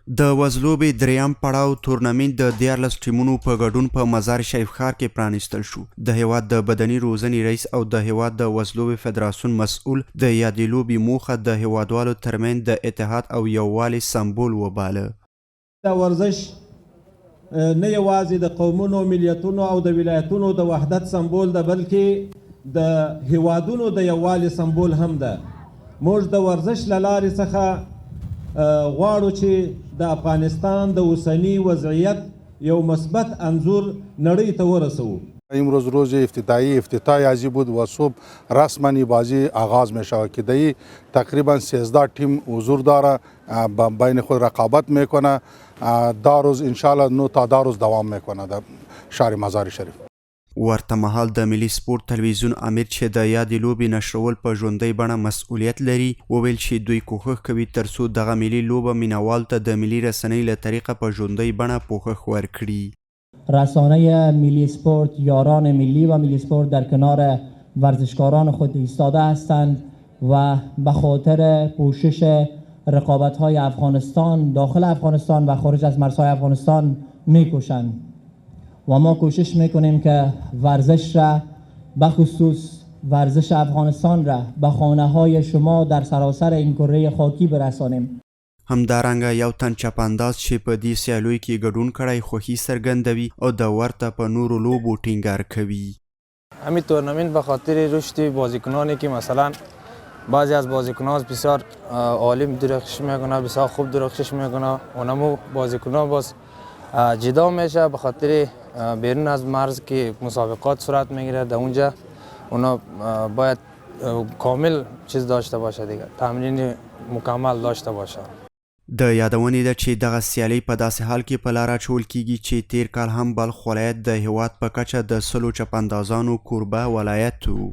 د وزلوبې دریم پړاو تورنمنت د 14 ټیمونو په ګډون په مزار شریف ښار کې پرانیستل شو. د هیواد د بدني روزنې رئیس او د هیواد د وزلوبې فدراسیون مسؤل د یادې لوبې موخه د هیوادوالو ترمنځ د اتحاد او یووالي سمبول وباله. دا ورزش نه یوازې د قومونو، ملیتونو او د ولایتونو د وحدت سمبول ده، بلکې د هیوادونو د یووالي سمبول هم ده. موږ د ورزش له لارې څخه غواړو چې د افغانستان د اوسنی وضعیت یو مثبت انظور نړۍ ته ورسوو. امروز روز افتتاحی بازی بود و صبح رسما بازی آغاز می شود که در تقریبا 13 تیم حضور داره، بین خود رقابت میکنه. دا روز انشاءالله 9 تا 10 روز دوام میکنه در شهر مزار شریف. ورته مهال د ملي سپورت تلویزیون امیر چې د یادې لوبې نشرول په ژوندۍ بڼه مسؤلیت لري وویل چې دوی کوښښ کوي ترڅو دغه ملي لوبه مینوال ته د ملي رسنۍ له طریقه په ژوندۍ بڼه پوښښ ورکړي. رسانه ملی سپورت، یاران ملی و ملی سپورت در کنار ورزشکاران خود ایستاده هستند و به خاطر پوشش رقابت‌های افغانستان داخل افغانستان و خارج از مرزهای افغانستان می‌کوشند و ما کوشش میکنیم که ورزش را به خصوص ورزش افغانستان را به خانه های شما در سراسر این کره خاکی برسانیم. همدارنګه یو تن چپانداز چې په دې سیالیو کې ګډون کړی خوښي څرګندوي او د ورته په نورو لوبو ټینګار کوي. همین تورنمنت به خاطر رشد بازیکنانی که مثلا بعضی از بازیکنان بسیار عالی درخشش میکنه، بسیار خوب درخشش میکنه، اونمو بازیکنان باز جدا میشه به خاطر بیرون از مرز که مسابقات صورت میگیره. در اونجا اونا باید کامل چیز داشته باشه دیگه، تمرین مکمل داشته باشه. د یادونې ده چې دغه سیالۍ په داسې حال کې په لاره اچول کیږي چې تیر کال هم بلخ ولایت د هیواد په کچه د 100 چپاندازانو کوربه ولایت و.